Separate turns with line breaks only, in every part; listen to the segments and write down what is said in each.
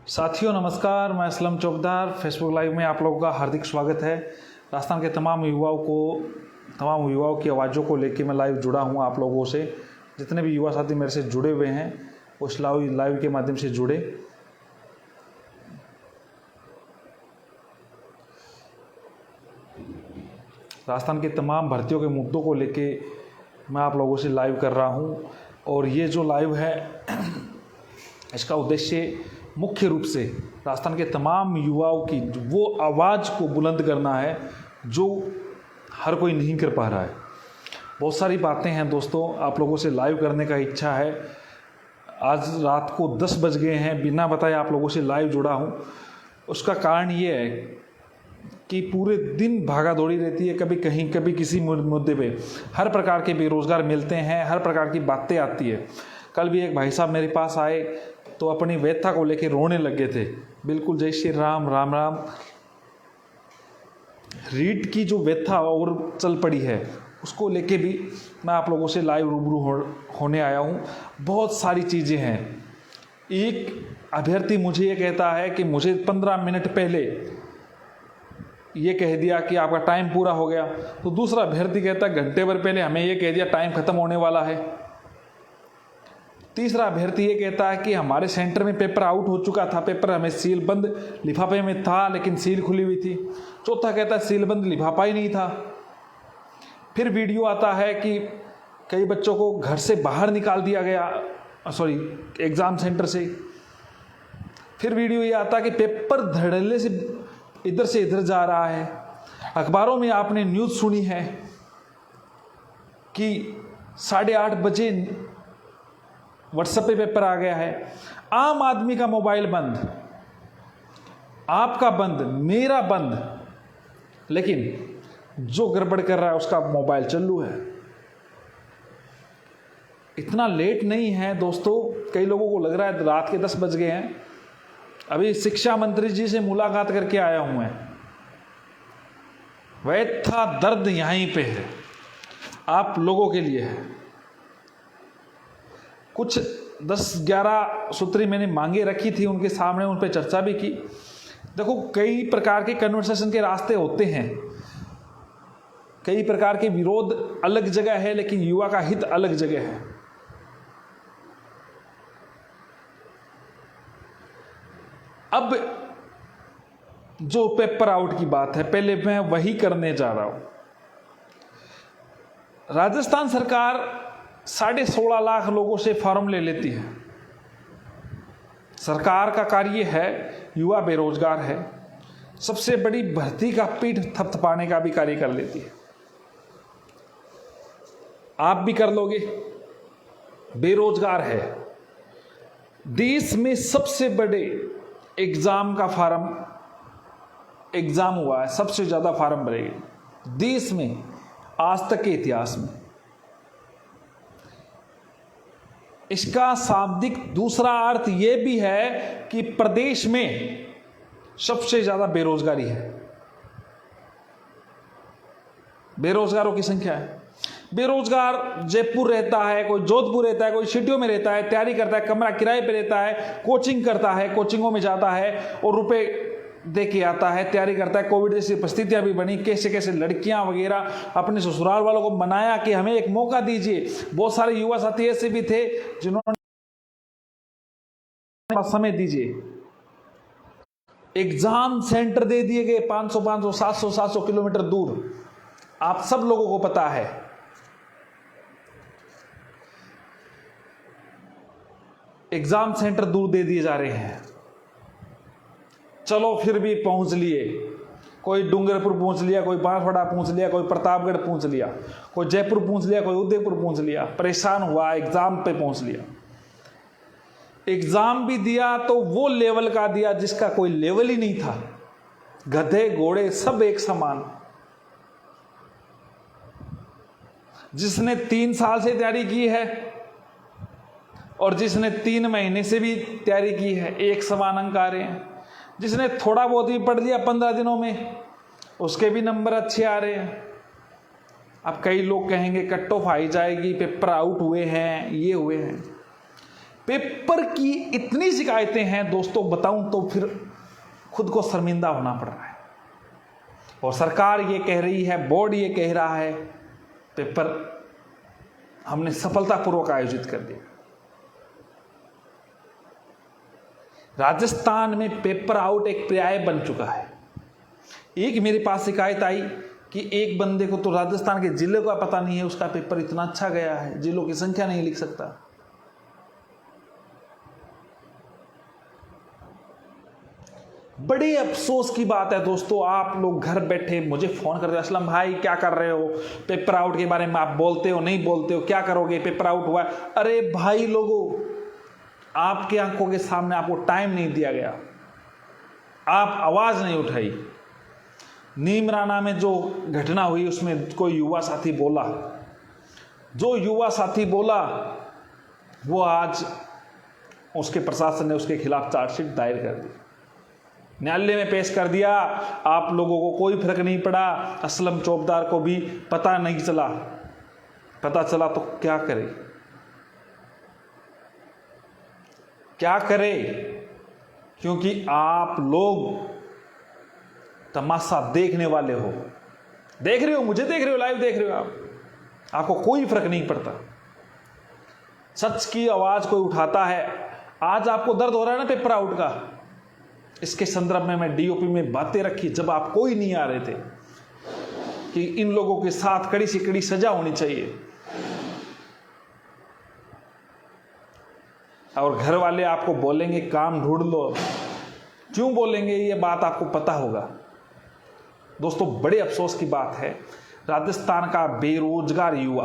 साथियों नमस्कार, मैं असलम चौकदार फेसबुक लाइव में आप लोगों का हार्दिक स्वागत है। राजस्थान के तमाम युवाओं की आवाज़ों को लेकर मैं लाइव जुड़ा हूँ आप लोगों से। जितने भी युवा साथी मेरे से जुड़े हुए हैं उस लाइव के माध्यम से जुड़े। राजस्थान के तमाम भर्तियों के मुद्दों को लेके मैं आप लोगों से लाइव कर रहा हूँ। और ये जो लाइव है इसका उद्देश्य मुख्य रूप से राजस्थान के तमाम युवाओं की वो आवाज़ को बुलंद करना है जो हर कोई नहीं कर पा रहा है। बहुत सारी बातें हैं दोस्तों, आप लोगों से लाइव करने का इच्छा है। आज रात को 10 बज गए हैं, बिना बताए आप लोगों से लाइव जुड़ा हूँ। उसका कारण ये है कि पूरे दिन भागा दौड़ी रहती है, कभी कहीं कभी किसी मुद्दे पे हर प्रकार के बेरोज़गार मिलते हैं, हर प्रकार की बातें आती है। कल भी एक भाई साहब मेरे पास आए तो अपनी व्यथा को लेकर रोने लग गए थे। बिल्कुल जय श्री राम, राम राम। रीढ़ की जो व्यथा और चल पड़ी है उसको लेके भी मैं आप लोगों से लाइव रूबरू होने आया हूँ। बहुत सारी चीज़ें हैं। एक अभ्यर्थी मुझे ये कहता है कि मुझे 15 मिनट पहले ये कह दिया कि आपका टाइम पूरा हो गया, तो दूसरा अभ्यर्थी कहता है घंटे भर पहले हमें ये कह दिया टाइम खत्म होने वाला है। तीसरा अभ्यर्थी ये कहता है कि हमारे सेंटर में पेपर आउट हो चुका था, पेपर हमें सील बंद लिफाफे में था लेकिन सील खुली हुई थी। चौथा कहता है सील बंद लिफाफा ही नहीं था। फिर वीडियो आता है कि कई बच्चों को घर से बाहर निकाल दिया गया, एग्ज़ाम सेंटर से। फिर वीडियो ये आता कि पेपर धड़ल्ले से इधर जा रहा है। अखबारों में आपने न्यूज़ सुनी है कि 8:30 बजे व्हाट्सएप पे पेपर आ गया है। आम आदमी का मोबाइल बंद, आपका बंद, मेरा बंद, लेकिन जो गड़बड़ कर रहा है उसका मोबाइल चालू है। इतना लेट नहीं है दोस्तों। कई लोगों को लग रहा है रात के 10 बज गए हैं। अभी शिक्षा मंत्री जी से मुलाकात करके आया हूं मैं। व्यथा दर्द यहीं पे है, आप लोगों के लिए है। कुछ 10-11 सूत्री मैंने मांगे रखी थी, उनके सामने उन पर चर्चा भी की। देखो, कई प्रकार के कन्वर्सेशन के रास्ते होते हैं, कई प्रकार के विरोध अलग जगह है लेकिन युवा का हित अलग जगह है। अब जो पेपर आउट की बात है, पहले मैं वही करने जा रहा हूं। राजस्थान सरकार 16.5 लाख लोगों से फॉर्म ले लेती है। सरकार का कार्य है, युवा बेरोजगार है, सबसे बड़ी भर्ती का पीठ थपथपाने का भी कार्य कर लेती है। आप भी कर लोगे। बेरोजगार है, देश में सबसे बड़े एग्जाम हुआ है, सबसे ज्यादा फार्म भरेंगे देश में आज तक के इतिहास में। इसका शाब्दिक दूसरा अर्थ यह भी है कि प्रदेश में सबसे ज्यादा बेरोजगारी है। बेरोजगारों की संख्या है। बेरोजगार जयपुर रहता है, कोई जोधपुर रहता है, कोई सिटियों में रहता है, तैयारी करता है, कमरा किराए पे रहता है, कोचिंग करता है, कोचिंगों में जाता है और रुपए दे के आता है, तैयारी करता है। कोविड जैसी परिस्थितियां भी बनी, कैसे कैसे लड़कियां वगैरह अपने ससुराल वालों को मनाया कि हमें एक मौका दीजिए। बहुत सारे युवा साथी ऐसे भी थे जिन्होंने समय दीजिए। एग्जाम सेंटर दे दिए गए 500 700 किलोमीटर दूर। आप सब लोगों को पता है। एग्जाम सेंटर दूर दे दिए जा रहे हैं। चलो फिर भी पहुंच लिए, कोई डूंगरपुर पहुंच लिया, कोई बांसवाड़ा पहुंच लिया, कोई प्रतापगढ़ पहुंच लिया, कोई जयपुर पहुंच लिया, कोई उदयपुर पहुंच लिया, परेशान हुआ, एग्जाम पे पहुंच लिया। एग्जाम भी दिया तो वो लेवल का दिया जिसका कोई लेवल ही नहीं था। गधे घोड़े सब एक समान। जिसने 3 साल से तैयारी की है और जिसने 3 महीने से भी तैयारी की है, एक समान अंक आ रहे हैं। जिसने थोड़ा बहुत भी पढ़ लिया 15 दिनों में, उसके भी नंबर अच्छे आ रहे हैं। अब कई लोग कहेंगे कट ऑफ आई जाएगी, पेपर आउट हुए हैं, ये हुए हैं। पेपर की इतनी शिकायतें हैं दोस्तों, बताऊं तो फिर खुद को शर्मिंदा होना पड़ रहा है। और सरकार ये कह रही है, बोर्ड ये कह रहा है, पेपर हमने सफलतापूर्वक आयोजित कर दिया। राजस्थान में पेपर आउट एक पर्याय बन चुका है। एक मेरे पास शिकायत आई कि एक बंदे को तो राजस्थान के जिले का पता नहीं है, उसका पेपर इतना अच्छा गया है, जिलों की संख्या नहीं लिख सकता। बड़े अफसोस की बात है दोस्तों, आप लोग घर बैठे मुझे फोन करते हो, असलम भाई क्या कर रहे हो, पेपर आउट के बारे में आप बोलते हो नहीं बोलते हो, क्या करोगे, पेपर आउट हुआ। अरे भाई लोगों, आपके आंखों के सामने आपको टाइम नहीं दिया गया, आप आवाज नहीं उठाई। नीमराना में जो घटना हुई उसमें कोई युवा साथी बोला, जो युवा साथी बोला वो आज उसके प्रशासन ने उसके खिलाफ चार्जशीट दायर कर दी, न्यायालय में पेश कर दिया। आप लोगों को कोई फर्क नहीं पड़ा, असलम चौबदार को भी पता नहीं चला, पता चला तो क्या करे, क्या करे, क्योंकि आप लोग तमाशा देखने वाले हो, देख रहे हो, मुझे देख रहे हो, लाइव देख रहे हो आप, आपको कोई फर्क नहीं पड़ता। सच की आवाज कोई उठाता है। आज आपको दर्द हो रहा है ना पेपर आउट का, इसके संदर्भ में मैं डीओपी में बातें रखी जब आप कोई नहीं आ रहे थे कि इन लोगों के साथ कड़ी से कड़ी सजा होनी चाहिए। और घर वाले आपको बोलेंगे काम ढूंढ लो, क्यों बोलेंगे ये बात आपको पता होगा। दोस्तों बड़े अफसोस की बात है, राजस्थान का बेरोजगार युवा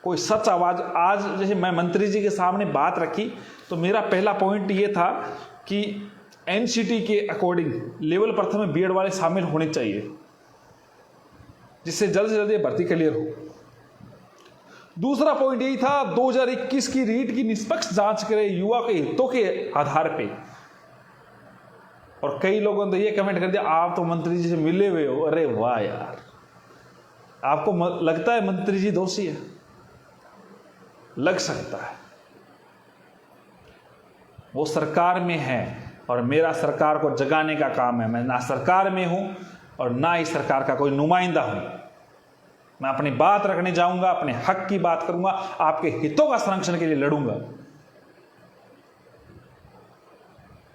कोई सच आवाज, आज जैसे मैं मंत्री जी के सामने बात रखी तो मेरा पहला पॉइंट ये था कि एनसीटी के अकॉर्डिंग लेवल प्रथम में बीएड वाले शामिल होने चाहिए, जिससे जल्द से जल्द ये भर्ती क्लियर हो। दूसरा पॉइंट यही था 2021 की रीट की निष्पक्ष जांच करे युवा के हितों के आधार पे। और कई लोगों ने तो ये कमेंट कर दिया आप तो मंत्री जी से मिले हुए हो। अरे वाह यार, आपको लगता है मंत्री जी दोषी है? लग सकता है, वो सरकार में है और मेरा सरकार को जगाने का काम है। मैं ना सरकार में हूं और ना ही सरकार का कोई नुमाइंदा हूं। मैं अपनी बात रखने जाऊंगा, अपने हक की बात करूंगा, आपके हितों का संरक्षण के लिए लड़ूंगा।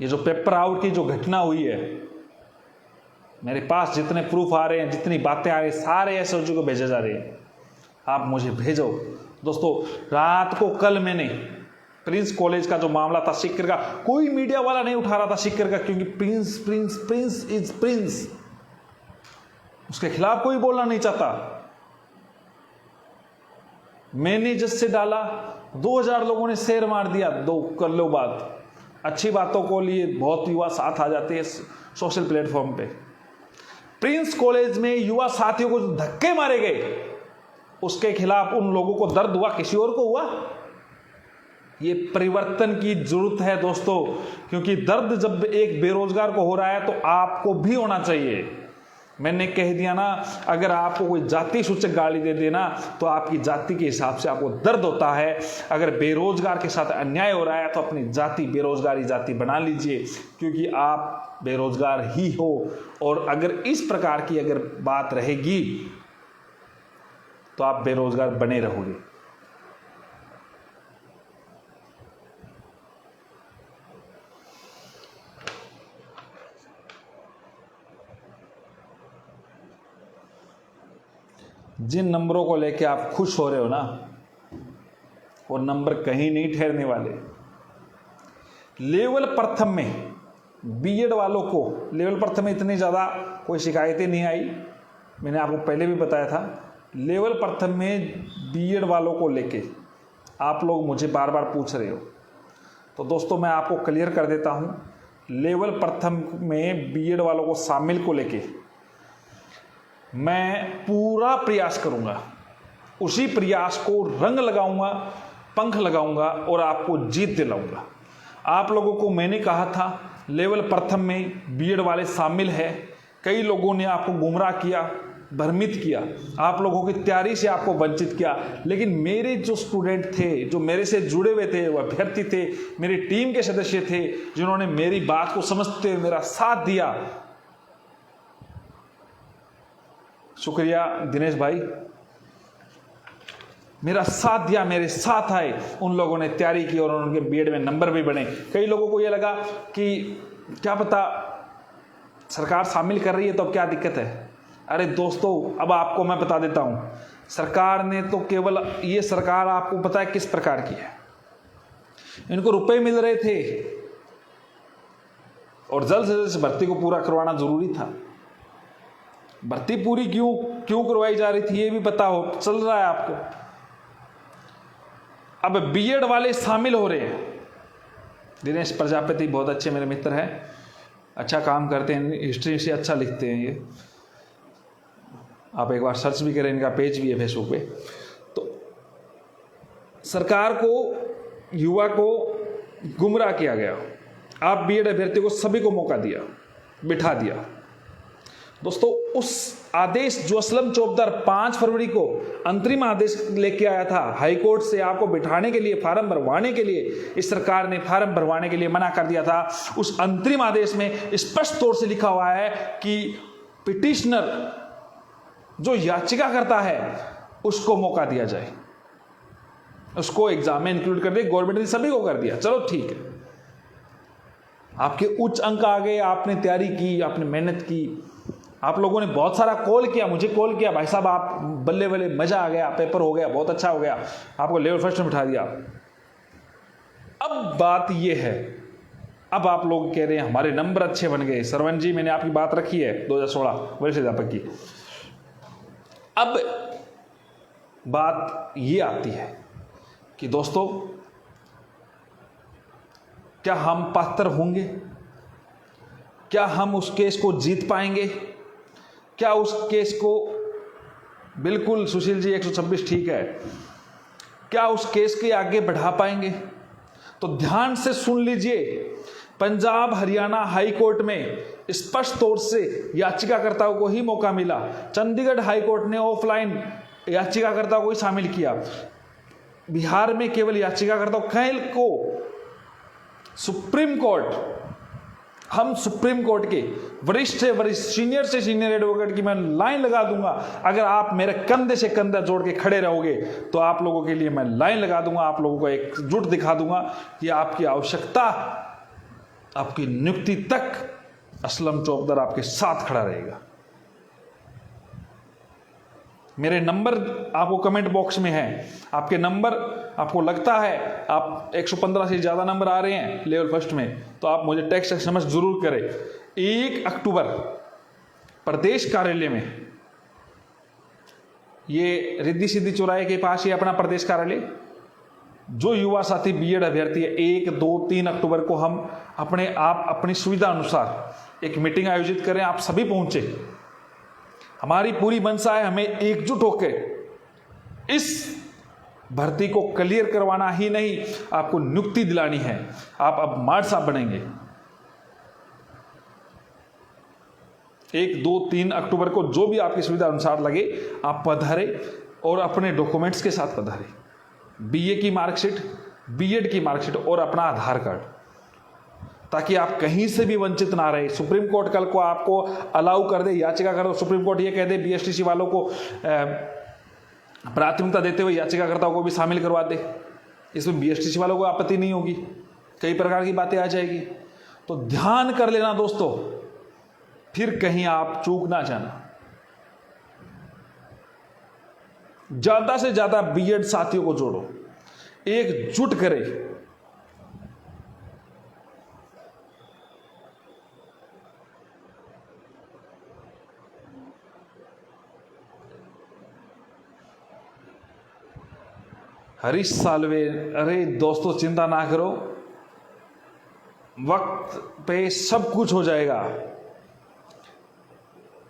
ये जो पेपर आउट की जो घटना हुई है, मेरे पास जितने प्रूफ आ रहे हैं, जितनी बातें आ रही हैं, सारे एसओजी को भेजे जा रहे हैं, आप मुझे भेजो। दोस्तों रात को कल मैंने प्रिंस कॉलेज का जो मामला था सीकर का, कोई मीडिया वाला नहीं उठा रहा था सीकर का, क्योंकि Prince Prince Prince is Prince, उसके खिलाफ कोई बोलना नहीं चाहता। मैंने जिससे डाला 2000 लोगों ने शेयर मार दिया, दो कर लो बात। अच्छी बातों को लिए बहुत युवा साथ आ जाते हैं सोशल प्लेटफॉर्म पे। प्रिंस कॉलेज में युवा साथियों को धक्के मारे गए, उसके खिलाफ उन लोगों को दर्द हुआ, किसी और को हुआ? ये परिवर्तन की जरूरत है दोस्तों, क्योंकि दर्द जब एक बेरोजगार को हो रहा है तो आपको भी होना चाहिए। मैंने कह दिया ना, अगर आपको कोई जाति सूचक गाली दे देना तो आपकी जाति के हिसाब से आपको दर्द होता है। अगर बेरोजगार के साथ अन्याय हो रहा है तो अपनी जाति बेरोजगारी जाति बना लीजिए, क्योंकि आप बेरोजगार ही हो। और अगर इस प्रकार की अगर बात रहेगी तो आप बेरोजगार बने रहोगे। जिन नंबरों को लेके आप खुश हो रहे हो ना, वो नंबर कहीं नहीं ठहरने वाले। लेवल प्रथम में बीएड वालों को लेवल प्रथम में इतनी ज़्यादा कोई शिकायतें नहीं आई, मैंने आपको पहले भी बताया था। लेवल प्रथम में बीएड वालों को लेके आप लोग मुझे बार बार पूछ रहे हो, तो दोस्तों मैं आपको क्लियर कर देता हूँ। लेवल प्रथम में बीएड वालों को शामिल को लेके मैं पूरा प्रयास करूंगा, उसी प्रयास को रंग लगाऊंगा, पंख लगाऊंगा और आपको जीत दिलाऊंगा। आप लोगों को मैंने कहा था लेवल प्रथम में बीएड वाले शामिल है, कई लोगों ने आपको गुमराह किया, भ्रमित किया, आप लोगों की तैयारी से आपको वंचित किया। लेकिन मेरे जो स्टूडेंट थे, जो मेरे से जुड़े हुए थे, वो अभ्यर्थी थे, मेरी टीम के सदस्य थे, जिन्होंने मेरी बात को समझते हुए मेरा साथ दिया, शुक्रिया दिनेश भाई, मेरा साथ दिया, मेरे साथ आए, उन लोगों ने तैयारी की और उनके बीएड में नंबर भी बने। कई लोगों को ये लगा कि क्या पता सरकार शामिल कर रही है तो अब क्या दिक्कत है। अरे दोस्तों, अब आपको मैं बता देता हूं, सरकार ने तो केवल, ये सरकार आपको पता है किस प्रकार की है, इनको रुपए मिल रहे थे और जल्द से जल्द भर्ती को पूरा करवाना जरूरी था। भर्ती पूरी क्यों करवाई जा रही थी ये भी पता हो, चल रहा है आपको। अब बीएड वाले शामिल हो रहे हैं। दिनेश प्रजापति बहुत अच्छे मेरे मित्र हैं, अच्छा काम करते हैं, हिस्ट्री से अच्छा लिखते हैं ये, आप एक बार सर्च भी करें, इनका पेज भी है फेसबुक पे। तो सरकार को, युवा को गुमराह किया गया। आप बीएड अभ्यर्थी को सभी को मौका दिया, बिठा दिया। दोस्तों, उस आदेश जो असलम चौबदार 5 फरवरी को अंतरिम आदेश लेके आया था हाई कोर्ट से, आपको बिठाने के लिए, फार्म भरवाने के लिए, इस सरकार ने फार्म भरवाने के लिए मना कर दिया था। उस अंतरिम आदेश में स्पष्ट तौर से लिखा हुआ है कि पिटिशनर जो याचिका करता है उसको मौका दिया जाए, उसको एग्जाम में इंक्लूड कर दिया। गवर्नमेंट ने सभी को कर दिया, चलो ठीक है, आपके उच्च अंक आ गए, आपने तैयारी की, आपने मेहनत की, आप लोगों ने बहुत सारा कॉल किया, मुझे कॉल किया, भाई साहब आप बल्ले बल्ले, मजा आ गया, पेपर हो गया, बहुत अच्छा हो गया, आपको लेवल फर्स्ट में बिठा दिया। अब बात यह है, अब आप लोग कह रहे हैं हमारे नंबर अच्छे बन गए। सरवण जी, मैंने आपकी बात रखी है 2016 वरिष्ठ अध्यापक की। अब बात ये आती है कि दोस्तों, क्या हम पात्र होंगे? क्या हम उस केस को जीत पाएंगे? क्या उस केस को, बिल्कुल सुशील जी 126 ठीक है, क्या उस केस के आगे बढ़ा पाएंगे? तो ध्यान से सुन लीजिए, पंजाब हरियाणा हाई कोर्ट में स्पष्ट तौर से याचिकाकर्ताओं को ही मौका मिला। चंडीगढ़ हाई कोर्ट ने ऑफलाइन याचिकाकर्ताओं को ही शामिल किया। बिहार में केवल याचिकाकर्ताओं, कल को सुप्रीम कोर्ट, हम सुप्रीम कोर्ट के वरिष्ठ से वरिष्ठ, सीनियर से सीनियर एडवोकेट की मैं लाइन लगा दूंगा। अगर आप मेरे कंधे से कंधा जोड़ के खड़े रहोगे तो आप लोगों के लिए मैं लाइन लगा दूंगा, आप लोगों को एकजुट दिखा दूंगा कि आपकी आवश्यकता, आपकी नियुक्ति तक असलम चौबदार आपके साथ खड़ा रहेगा। मेरे नंबर आपको कमेंट बॉक्स में है, आपके नंबर, आपको लगता है आप 115 से ज़्यादा नंबर आ रहे हैं लेवल फर्स्ट में, तो आप मुझे टेक्स्ट SMS जरूर करें। 1 अक्टूबर प्रदेश कार्यालय में, ये रिद्धि सिद्धि चौराहे के पास ही अपना प्रदेश कार्यालय, जो युवा साथी बीएड अभ्यर्थी है, 1, 2, 3 अक्टूबर को हम अपनी सुविधा अनुसार एक मीटिंग आयोजित करें, आप सभी पहुंचे। हमारी पूरी मंशा है, हमें एकजुट होकर इस भर्ती को क्लियर करवाना ही नहीं, आपको नियुक्ति दिलानी है। आप अब मार्च साहब बनेंगे। 1, 2, 3 अक्टूबर को जो भी आपकी सुविधा अनुसार लगे आप पधारे और अपने डॉक्यूमेंट्स के साथ पधारे। बीए की मार्कशीट, बीएड की मार्कशीट और अपना आधार कार्ड, ताकि आप कहीं से भी वंचित ना रहे। सुप्रीम कोर्ट कल को आपको अलाउ कर दे, याचिका करो, सुप्रीम कोर्ट ये कह दे बीएसटीसी वालों को प्राथमिकता देते हुए याचिकाकर्ताओं को भी शामिल करवा दे, इसमें बीएसटीसी वालों को आपत्ति नहीं होगी, कई प्रकार की बातें आ जाएगी। तो ध्यान कर लेना दोस्तों, फिर कहीं आप चूक ना जाना। ज्यादा से ज्यादा बीएड साथियों को जोड़ो, एकजुट करें। हरीश सालवे, अरे दोस्तों चिंता ना करो, वक्त पे सब कुछ हो जाएगा,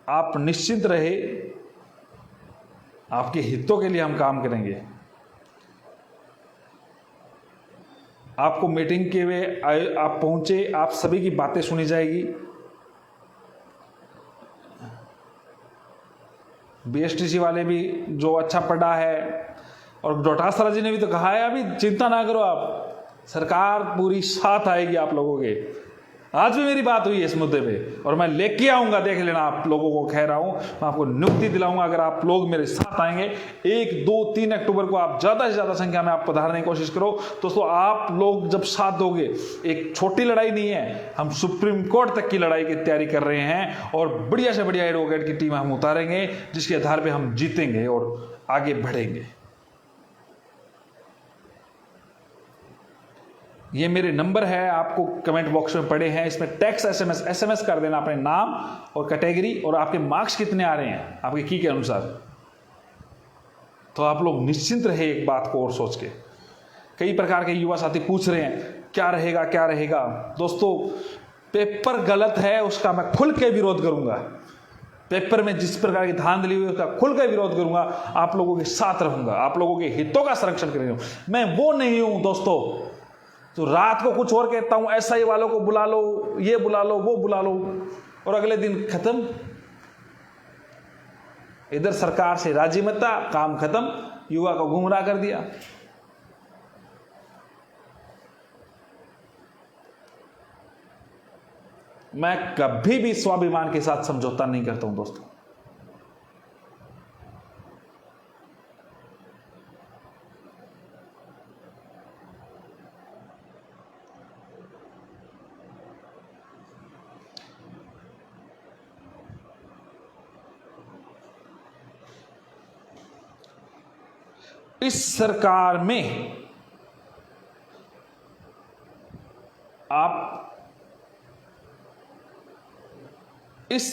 आप निश्चिंत रहे, आपके हितों के लिए हम काम करेंगे। आपको मीटिंग के वे आप पहुंचे, आप सभी की बातें सुनी जाएगी। बीएसटीसी वाले भी जो अच्छा पढ़ा है, और डोटासरा जी ने भी तो कहा है अभी चिंता ना करो आप, सरकार पूरी साथ आएगी आप लोगों के। आज भी मेरी बात हुई है इस मुद्दे पे, और मैं लेके आऊंगा, देख लेना आप लोगों को कह रहा हूं, मैं आपको नियुक्ति दिलाऊंगा अगर आप लोग मेरे साथ आएंगे। 1, 2, 3 अक्टूबर को आप ज़्यादा से ज़्यादा संख्या में आप पधारने की कोशिश करो। दोस्तों आप लोग जब साथ दोगे, एक छोटी लड़ाई नहीं है, हम सुप्रीम कोर्ट तक की लड़ाई की तैयारी कर रहे हैं, और बढ़िया से बढ़िया एडवोकेट की टीम हम उतारेंगे, जिसके आधार पर हम जीतेंगे और आगे बढ़ेंगे। ये मेरे नंबर है, आपको कमेंट बॉक्स में पड़े हैं, इसमें टेक्स्ट एसएमएस कर देना अपने नाम और कैटेगरी और आपके मार्क्स कितने आ रहे हैं आपके की के अनुसार। तो आप लोग निश्चिंत रहे एक बात को और सोच के। कई प्रकार के युवा साथी पूछ रहे हैं क्या रहेगा क्या रहेगा। दोस्तों पेपर गलत है उसका मैं खुल के विरोध करूंगा, पेपर में जिस प्रकार की धांधली हुई उसका खुल के विरोध करूंगा, आप लोगों के साथ रहूंगा, आप लोगों के हितों का संरक्षण करूंगा। मैं वो नहीं हूं दोस्तों तो रात को कुछ और कहता हूं, एसआई वालों को बुला लो, ये बुला लो, वो बुला लो, और अगले दिन खत्म। इधर सरकार से राजी मत था, काम खत्म, युवा को गुमराह कर दिया। मैं कभी भी स्वाभिमान के साथ समझौता नहीं करता हूं दोस्तों। इस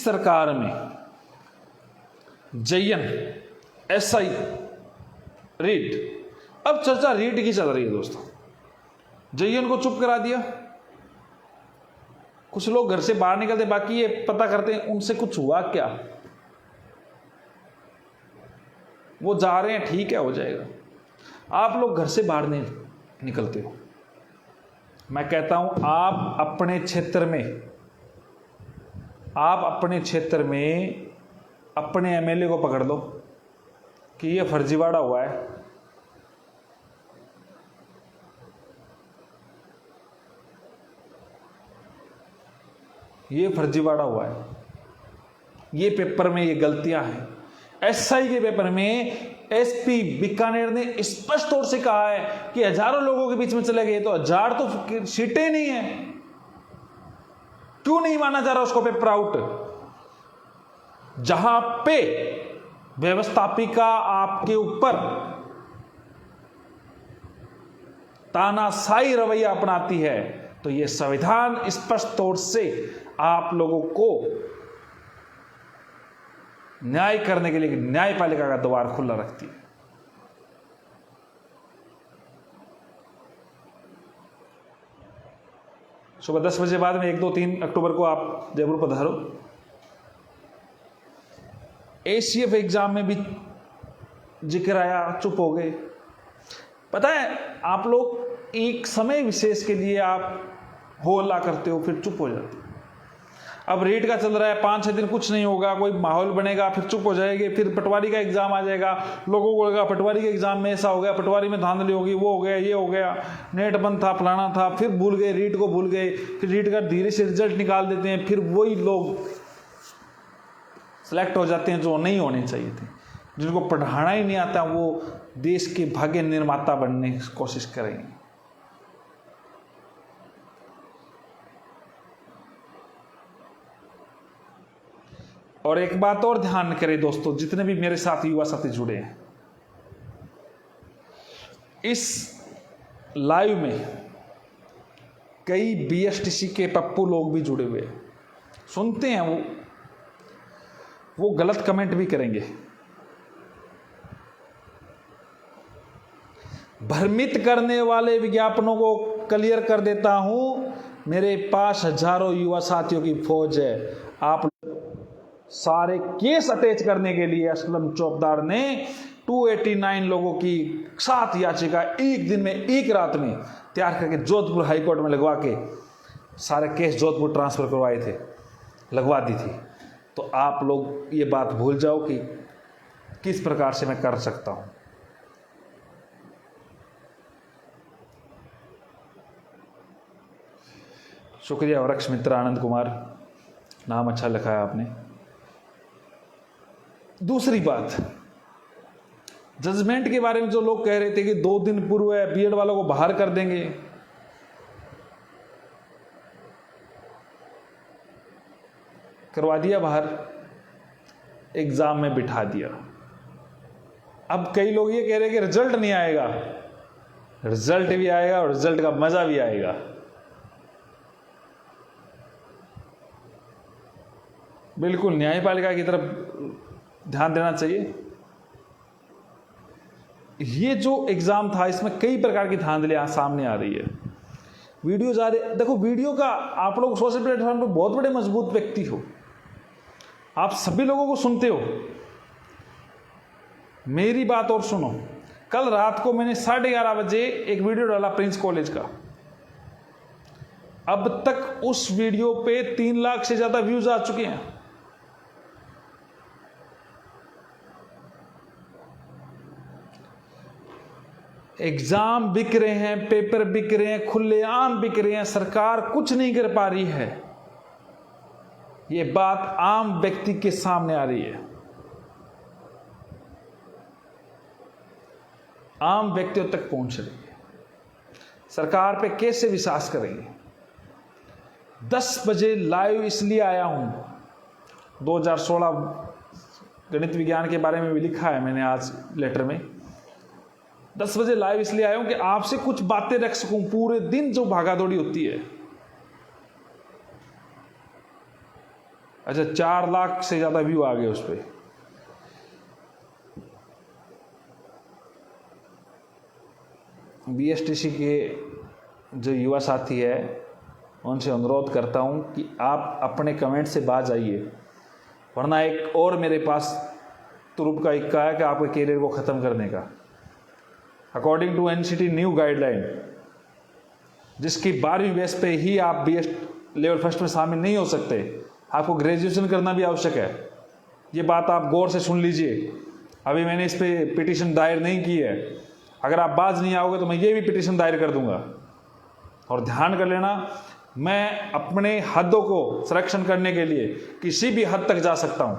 सरकार में जयन, एसआई, रीट, अब चर्चा रीट की चल रही है दोस्तों। जयन को चुप करा दिया, कुछ लोग घर से बाहर निकलते, बाकी ये पता करते हैं उनसे कुछ हुआ क्या। वो जा रहे हैं, ठीक है, हो जाएगा। आप लोग घर से बाहर नहीं निकलते हो। मैं कहता हूं आप अपने क्षेत्र में अपने एमएलए को पकड़ लो कि ये फर्जीवाड़ा हुआ है। ये फर्जीवाड़ा हुआ है, ये पेपर में ये गलतियां हैं। एसआई के पेपर में एसपी बीकानेर ने स्पष्ट तौर से कहा है कि हजारों लोगों के बीच में चले गए, तो 1000 तो सीटें नहीं है, क्यों नहीं माना जा रहा उसको पेपर आउट। जहां पे व्यवस्थापिका आपके ऊपर तानाशाही रवैया अपनाती है, तो यह संविधान स्पष्ट तौर से आप लोगों को न्याय करने के लिए न्यायपालिका का द्वार खुला रखती है। सुबह 10 बजे बाद में 1, 2, 3 अक्टूबर को आप जयपुर पधारो। एसीएफ एग्जाम में भी जिक्र आया, चुप हो गए। पता है आप लोग एक समय विशेष के लिए आप हो हल्ला करते हो, फिर चुप हो जाते हो। अब रेट का चल रहा है, 5-6 दिन कुछ नहीं होगा, कोई माहौल बनेगा, फिर चुप हो जाएंगे। फिर पटवारी का एग्जाम आ जाएगा, लोगों को लगा पटवारी के एग्जाम में ऐसा हो गया, पटवारी में धांधली होगी, वो हो गया, ये हो गया, नेट बंद था, फलाना था, फिर भूल गए, रीट को भूल गए। फिर रीट का धीरे से रिजल्ट निकाल देते हैं, फिर वही लोग सेलेक्ट हो जाते हैं जो नहीं होने चाहिए थे। जिनको पढ़ाना ही नहीं आता वो देश के भाग्य निर्माता बनने की कोशिश करेंगे। और एक बात और ध्यान करें दोस्तों, जितने भी मेरे साथ युवा साथी जुड़े हैं, इस लाइव में कई बीएसटीसी के पप्पू लोग भी जुड़े हुए हैं। सुनते हैं वो गलत कमेंट भी करेंगे। भ्रमित करने वाले विज्ञापनों को क्लियर कर देता हूं, मेरे पास हजारों युवा साथियों की फौज है। आप सारे केस अटैच करने के लिए असलम चौबदार ने 289 लोगों की 7 याचिका एक दिन में, एक रात में तैयार करके जोधपुर हाईकोर्ट में लगवा के सारे केस जोधपुर ट्रांसफर करवाए थे, लगवा दी थी। तो आप लोग ये बात भूल जाओ कि किस प्रकार से मैं कर सकता हूँ। शुक्रिया वृक्ष मित्र आनंद कुमार, नाम अच्छा लिखा है आपने। दूसरी बात, जजमेंट के बारे में जो लोग कह रहे थे कि 2 दिन पूर्व बीएड वालों को बाहर कर देंगे, करवा दिया बाहर, एग्जाम में बिठा दिया। अब कई लोग ये कह रहे हैं कि रिजल्ट नहीं आएगा। रिजल्ट भी आएगा और रिजल्ट का मजा भी आएगा। बिल्कुल न्यायपालिका की तरफ ध्यान देना चाहिए। ये जो एग्जाम था इसमें कई प्रकार की धांधलियां सामने आ रही है। वीडियो जा रहे, देखो वीडियो का, आप लोग सोशल प्लेटफॉर्म पर बहुत बड़े मजबूत व्यक्ति हो, आप सभी लोगों को सुनते हो। मेरी बात और सुनो। कल रात को मैंने 11:30 बजे एक वीडियो डाला प्रिंस कॉलेज का। अब तक उस वीडियो पे 3 लाख से ज्यादा व्यूज आ चुके हैं। एग्जाम बिक रहे हैं, पेपर बिक रहे हैं, खुलेआम बिक रहे हैं, सरकार कुछ नहीं कर पा रही है। ये बात आम व्यक्ति के सामने आ रही है। आम व्यक्तियों तक पहुंच रही है। सरकार पे कैसे विश्वास करेंगे। 10 बजे लाइव इसलिए आया हूं, 2016 गणित विज्ञान के बारे में भी लिखा है मैंने आज लेटर में। 10 बजे लाइव इसलिए आया हूं कि आपसे कुछ बातें रख सकूं। पूरे दिन जो भागादौड़ी होती है। अच्छा, 4 लाख से ज्यादा व्यू आ गए उस पर। बीएसटीसी के जो युवा साथी है उनसे अनुरोध करता हूं कि आप अपने कमेंट से बाज आइए, वरना एक और मेरे पास तुरुप का इक्का है कि आपके कैरियर को ख़त्म करने का। According to NCT new guideline, जिसकी 12वीं बेस पे ही आप बीएस लेवल फर्स्ट में शामिल नहीं हो सकते, आपको ग्रेजुएशन करना भी आवश्यक है। ये बात आप गौर से सुन लीजिए। अभी मैंने इस पर पिटीशन दायर नहीं की है। अगर आप बाज नहीं आओगे तो मैं ये भी पिटीशन दायर कर दूंगा। और ध्यान कर लेना, मैं अपने हदों को संरक्षण करने के लिए किसी भी हद तक जा सकता हूं।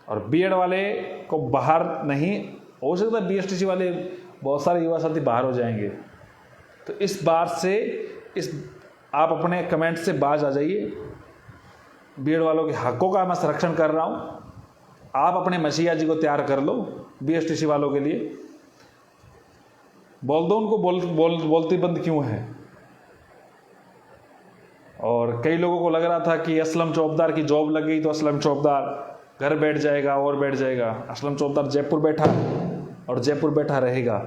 और बीएड वाले को बाहर नहीं हो सकता, बीएसटीसी वाले बहुत सारे युवा साथी बाहर हो जाएंगे। तो इस बार से आप अपने कमेंट से बाज आ जाइए। बीएड वालों के हकों का मैं संरक्षण कर रहा हूं। आप अपने मसीहा जी को तैयार कर लो बीएसटीसी वालों के लिए। बोल दो उनको, बोलती बंद क्यों है। और कई लोगों को लग रहा था कि असलम चौबदार की जॉब लग गई तो असलम चौबदार घर बैठ जाएगा और बैठ जाएगा। असलम चौबदार जयपुर बैठा और जयपुर बैठा रहेगा।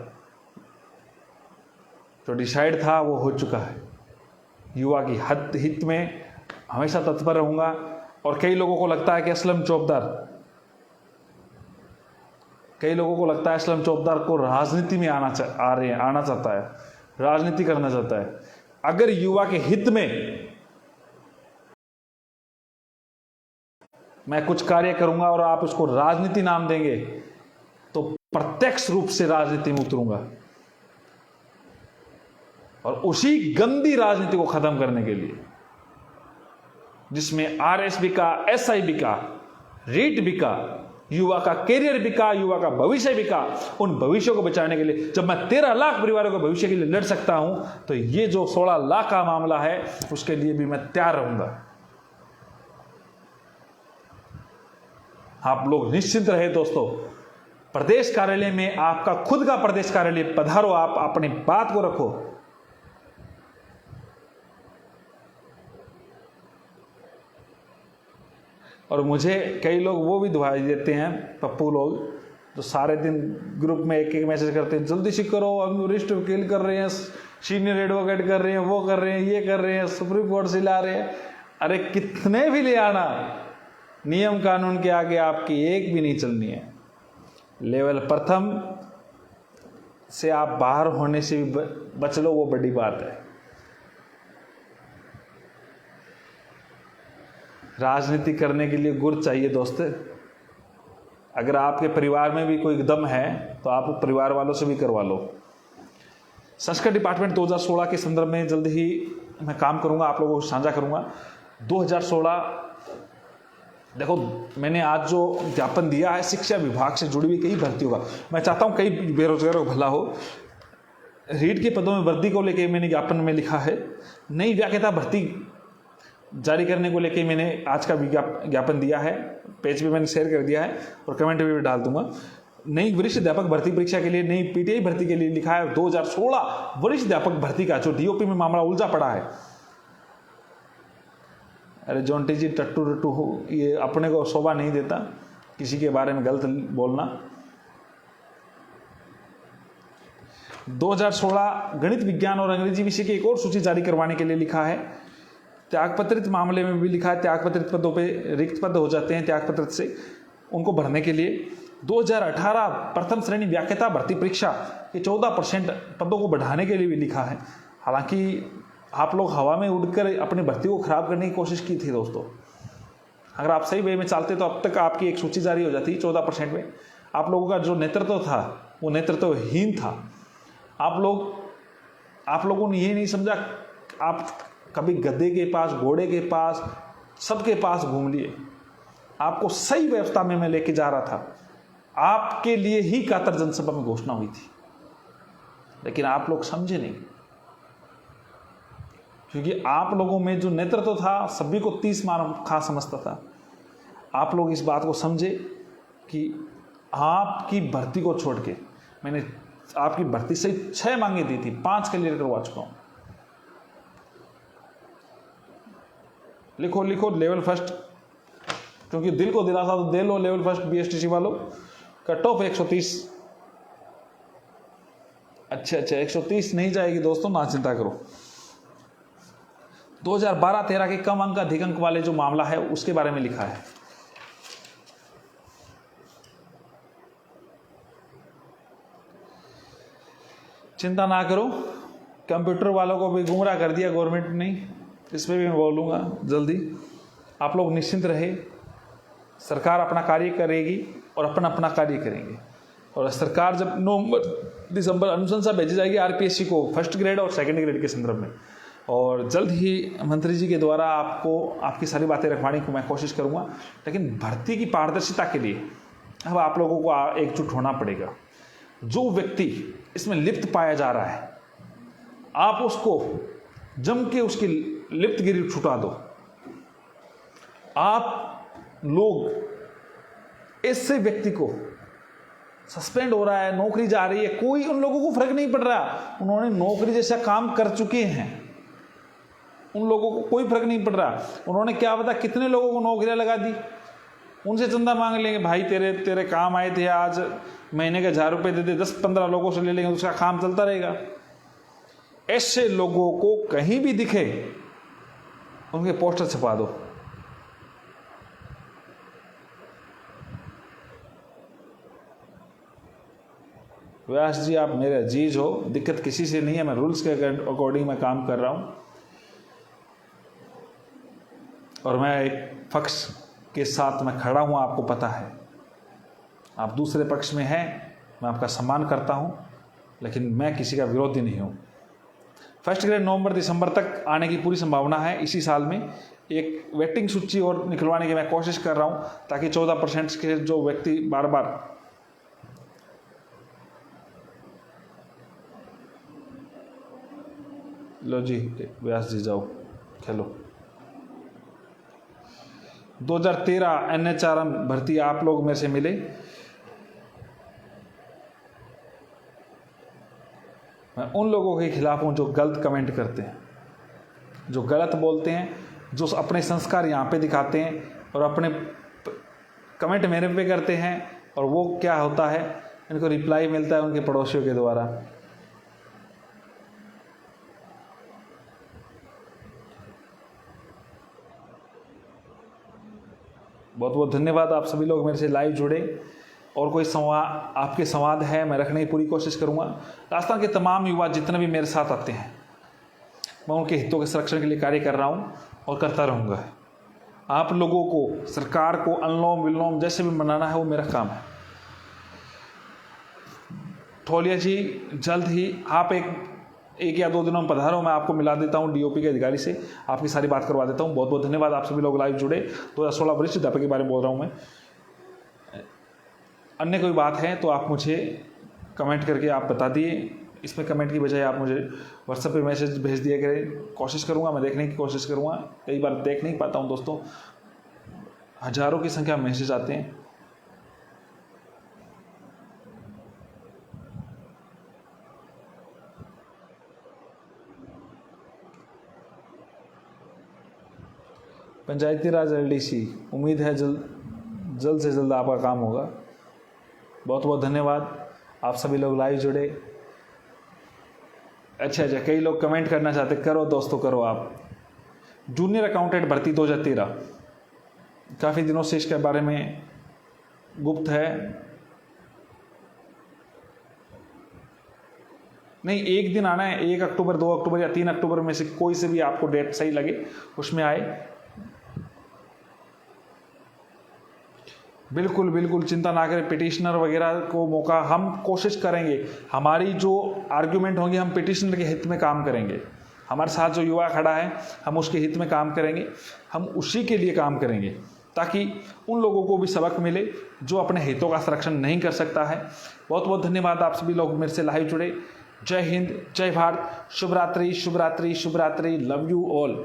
जो डिसाइड था वो हो चुका है। युवा की हित में हमेशा तत्पर रहूंगा। और कई लोगों को लगता है कि असलम चौबदार को राजनीति में आना चाहता है, राजनीति करना चाहता है। अगर युवा के हित में मैं कुछ कार्य करूंगा और आप उसको राजनीति नाम देंगे तो प्रत्यक्ष रूप से राजनीति में उतरूंगा। और उसी गंदी राजनीति को खत्म करने के लिए, जिसमें आरएस बिका, एसआई बिका, रीट बिका, युवा का कैरियर बिका, युवा का भविष्य बिका, उन भविष्य को बचाने के लिए जब मैं 13 लाख परिवारों के भविष्य के लिए लड़ सकता हूं, तो ये जो 16 लाख का मामला है उसके लिए भी मैं तैयार रहूंगा। आप लोग निश्चिंत रहे दोस्तों। प्रदेश कार्यालय में आपका खुद का प्रदेश कार्यालय, पधारो, आप अपनी बात को रखो। और मुझे कई लोग वो भी दुहाई देते हैं, पप्पू लोग, जो सारे दिन ग्रुप में एक मैसेज करते हैं, जल्दी से करो, हम वरिष्ठ वकील कर रहे हैं, सीनियर एडवोकेट कर रहे हैं, वो कर रहे हैं, ये कर रहे हैं, सुप्रीम कोर्ट से ला रहे हैं। अरे कितने भी ले आना, नियम कानून के आगे आपकी एक भी नहीं चलनी है। लेवल प्रथम से आप बाहर होने से भी बच लो, वो बड़ी बात है। राजनीति करने के लिए गुर चाहिए दोस्त। अगर आपके परिवार में भी कोई दम है तो आप परिवार वालों से भी करवा लो। संस्कृत डिपार्टमेंट 2016 के संदर्भ में जल्द ही मैं काम करूंगा, आप लोगों को साझा करूंगा। 2016 देखो, मैंने आज जो ज्ञापन दिया है शिक्षा विभाग से जुड़ी हुई कई भर्तियों का, मैं चाहता हूं कई बेरोजगारों को भला हो। रीड के पदों में वृद्धि को लेकर मैंने ज्ञापन में लिखा है। नई व्याख्याता भर्ती जारी करने को लेकर मैंने आज का ज्ञापन दिया है, पेज पे मैंने शेयर कर दिया है और कमेंट में भी डाल दूंगा। नई वरिष्ठ अध्यापक भर्ती परीक्षा के लिए, नई पीटीआई भर्ती के लिए लिखा है 2016 वरिष्ठ अध्यापक भर्ती का जो डीओपी में मामला उलझा पड़ा है। अरे जोंटी जी टट्टू टट्टू हो, ये अपने को शोभा नहीं देता किसी के बारे में गलत बोलना। 2016 गणित विज्ञान और अंग्रेजी विषय की एक और सूची जारी करवाने के लिए लिखा है। त्यागपत्रित मामले में भी लिखा है, त्यागपत्रित पदों पे रिक्त पद हो जाते हैं त्यागपत्रित से, उनको भरने के लिए 2018 प्रथम श्रेणी व्याख्याता भर्ती परीक्षा के 14% पदों को बढ़ाने के लिए भी लिखा है। हालांकि आप लोग हवा में उड़कर अपनी भर्ती को खराब करने की कोशिश की थी दोस्तों। अगर आप सही वे में चलते तो अब तक आपकी एक सूची जारी हो जाती 14% में। आप लोगों का जो नेतृत्व था वो नेतृत्वहीन था। आप लोगों ने ये नहीं समझा, आप कभी गधे के पास, घोड़े के पास, सबके पास घूम लिए। आपको सही व्यवस्था में मैं लेके जा रहा था, आपके लिए ही कातर जनसभा में घोषणा हुई थी, लेकिन आप लोग समझे नहीं, क्योंकि आप लोगों में जो नेतृत्व था सभी को 30 मार खा समझता था। आप लोग इस बात को समझे कि आपकी भर्ती को छोड़ के मैंने आपकी भर्ती से 6 मांगे दी थी, 5 क्लियर करवा चुका हूं। लिखो लिखो लेवल फर्स्ट, क्योंकि दिल को दिलासा तो दे लो। लेवल फर्स्ट बीएसटीसी वालों कट ऑफ 130। अच्छा 130 नहीं जाएगी दोस्तों, ना चिंता करो। 2012-13 के कम अंक अधिक अंक वाले जो मामला है उसके बारे में लिखा है। चिंता ना करो, कंप्यूटर वालों को भी गुमराह कर दिया गवर्नमेंट ने, इसमें भी मैं बोलूँगा जल्दी। आप लोग निश्चिंत रहे, सरकार अपना कार्य करेगी और अपना कार्य करेंगे। और सरकार जब नवंबर-दिसंबर अनुशंसा भेजी जाएगी आरपीएससी को फर्स्ट ग्रेड और सेकंड ग्रेड के संदर्भ में, और जल्द ही मंत्री जी के द्वारा आपको आपकी सारी बातें रखवाने की मैं कोशिश करूँगा। लेकिन भर्ती की पारदर्शिता के लिए अब आप लोगों को एकजुट होना पड़ेगा। जो व्यक्ति इसमें लिप्त पाया जा रहा है, आप उसको जम के उसकी लिप्तगिरी छुटा दो। आप लोग ऐसे व्यक्ति को सस्पेंड हो रहा है, नौकरी जा रही है, कोई उन लोगों को फर्क नहीं पड़ रहा। उन्होंने नौकरी जैसा काम कर चुके हैं, उन लोगों को कोई फर्क नहीं पड़ रहा। उन्होंने क्या पता कितने लोगों को नौकरियां लगा दी। उनसे चंदा मांग लेंगे, भाई तेरे काम आए थे, आज महीने के 1000 रुपये दे दे, 10-15 लोगों से ले लेंगे, उसका काम चलता रहेगा। ऐसे लोगों को कहीं भी दिखे उनके पोस्टर छपा दो। व्यास जी आप मेरे अजीज हो, दिक्कत किसी से नहीं है, मैं रूल्स के अकॉर्डिंग मैं काम कर रहा हूं और मैं एक पक्ष के साथ मैं खड़ा हूं, आपको पता है। आप दूसरे पक्ष में हैं, मैं आपका सम्मान करता हूं, लेकिन मैं किसी का विरोधी नहीं हूं। फर्स्ट ग्रेड नवंबर-दिसंबर तक आने की पूरी संभावना है। इसी साल में एक वेटिंग सूची और निकलवाने की मैं कोशिश कर रहा हूं, ताकि 14% के जो व्यक्ति बार बार लो जी व्यास जी जाओ खेलो। 2013 NHRM भर्ती आप लोग मेरे से मिले, मैं उन लोगों के खिलाफ हूं जो गलत कमेंट करते हैं, जो गलत बोलते हैं, जो अपने संस्कार यहाँ पे दिखाते हैं और अपने कमेंट मेरे पे करते हैं। और वो क्या होता है, इनको रिप्लाई मिलता है उनके पड़ोसियों के द्वारा। बहुत बहुत धन्यवाद, आप सभी लोग मेरे से लाइव जुड़े। और कोई आपके संवाद है मैं रखने की पूरी कोशिश करूंगा। राजस्थान के तमाम युवा जितने भी मेरे साथ आते हैं, मैं उनके हितों के संरक्षण के लिए कार्य कर रहा हूं और करता रहूंगा। आप लोगों को, सरकार को अनुलोम विलोम जैसे भी मनाना है वो मेरा काम है। ठोलिया जी जल्द ही आप एक या 2 दिनों में पधारो, मैं आपको मिला देता हूँ डीओपी के अधिकारी से, आपकी सारी बात करवा देता हूँ। बहुत बहुत धन्यवाद, आप सभी लोग लाइव जुड़े। 2016 वरिष्ठ अध्यापक के बारे में बोल रहा हूँ मैं। अन्य कोई बात है तो आप मुझे कमेंट करके आप बता दिए। इसमें कमेंट की बजाय आप मुझे व्हाट्सएप पे मैसेज भेज दिया करें, कोशिश करूँगा, मैं देखने की कोशिश करूँगा। कई बार देख नहीं पाता हूँ दोस्तों, हज़ारों की संख्या में मैसेज आते हैं। पंचायती राज एलडीसी, उम्मीद है जल्द से जल्द आपका काम होगा। बहुत बहुत धन्यवाद, आप सभी लोग लाइव जुड़े। अच्छा, कई लोग कमेंट करना चाहते, करो दोस्तों करो आप। जूनियर अकाउंटेंट भर्ती 2013, काफ़ी दिनों से इसके बारे में गुप्त है। नहीं, एक दिन आना है, 1 अक्टूबर 2 अक्टूबर या 3 अक्टूबर में से कोई से भी आपको डेट सही लगे उसमें आए। बिल्कुल बिल्कुल चिंता ना करें, पिटिशनर वगैरह को मौका हम कोशिश करेंगे। हमारी जो आर्ग्यूमेंट होंगी हम पिटिशनर के हित में काम करेंगे। हमारे साथ जो युवा खड़ा है हम उसके हित में काम करेंगे, हम उसी के लिए काम करेंगे ताकि उन लोगों को भी सबक मिले जो अपने हितों का संरक्षण नहीं कर सकता है। बहुत बहुत धन्यवाद, आप सभी लोग मेरे से लाइव जुड़े। जय हिंद, जय भारत, शुभ रात्रि, शुभ रात्रि, शुभ रात्रि, लव यू ऑल।